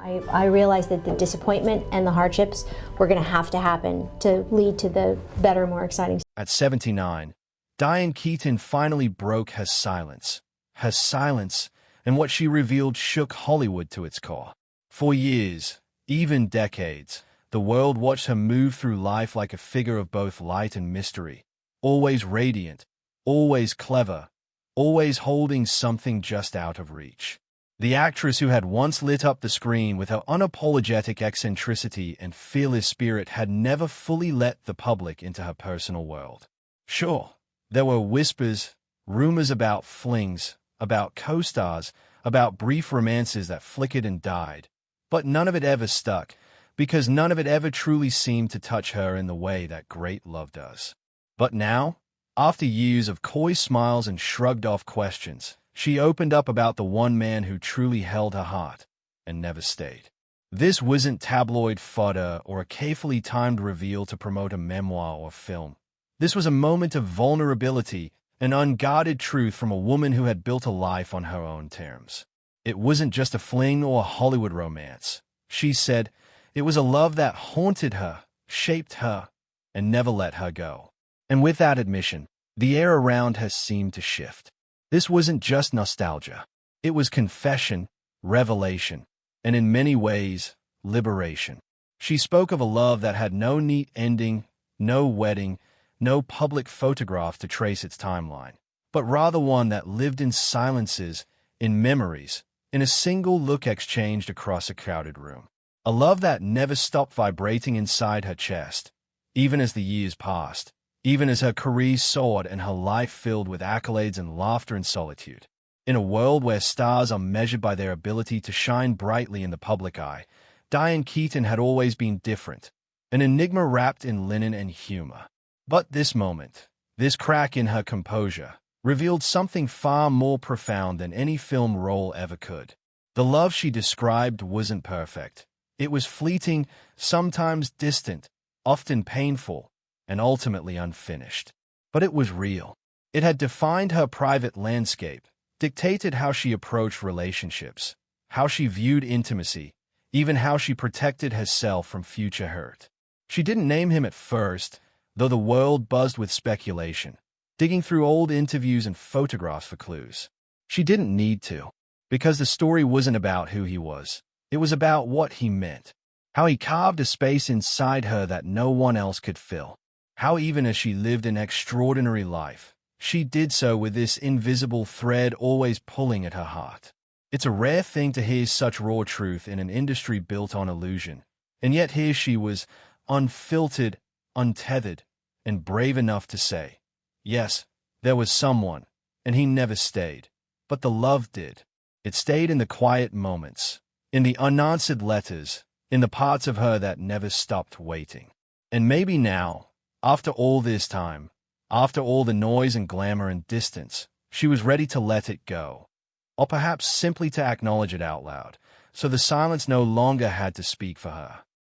I realized that the disappointment and the hardships were going to happen to lead to the better, more exciting. At 79, Diane Keaton finally broke her silence. Her silence and what she revealed shook Hollywood to its core. For years, even decades, the world watched her move through life like a figure of both light and mystery, always radiant, always clever, always holding something just out of reach. The actress who had once lit up the screen with her unapologetic eccentricity and fearless spirit had never fully let the public into her personal world. Sure, there were whispers, rumors about flings, about co-stars, about brief romances that flickered and died, but none of it ever stuck, because none of it ever truly seemed to touch her in the way that great love does. But now, after years of coy smiles and shrugged-off questions, she opened up about the one man who truly held her heart and never stayed. This wasn't tabloid fodder or a carefully timed reveal to promote a memoir or film. This was a moment of vulnerability, an unguarded truth from a woman who had built a life on her own terms. It wasn't just a fling or a Hollywood romance. She said it was a love that haunted her, shaped her, and never let her go. And with that admission, the air around her seemed to shift. This wasn't just nostalgia. It was confession, revelation, and in many ways, liberation. She spoke of a love that had no neat ending, no wedding, no public photograph to trace its timeline, but rather one that lived in silences, in memories, in a single look exchanged across a crowded room. A love that never stopped vibrating inside her chest, even as the years passed, even as her career soared and her life filled with accolades and laughter and solitude. In a world where stars are measured by their ability to shine brightly in the public eye, Diane Keaton had always been different, an enigma wrapped in linen and humor. But this moment, this crack in her composure, revealed something far more profound than any film role ever could. The love she described wasn't perfect. It was fleeting, sometimes distant, often painful, and ultimately unfinished. But it was real. It had defined her private landscape, dictated how she approached relationships, how she viewed intimacy, even how she protected herself from future hurt. She didn't name him at first, though the world buzzed with speculation, digging through old interviews and photographs for clues. She didn't need to, because the story wasn't about who he was. It was about what he meant, how he carved a space inside her that no one else could fill, how even as she lived an extraordinary life, she did so with this invisible thread always pulling at her heart. It's a rare thing to hear such raw truth in an industry built on illusion, and yet here she was, unfiltered, untethered, and brave enough to say, yes, there was someone, and he never stayed, but the love did. It stayed in the quiet moments, in the unanswered letters, in the parts of her that never stopped waiting. And maybe now, after all this time, after all the noise and glamour and distance, she was ready to let it go. Or perhaps simply to acknowledge it out loud, so the silence no longer had to speak for her.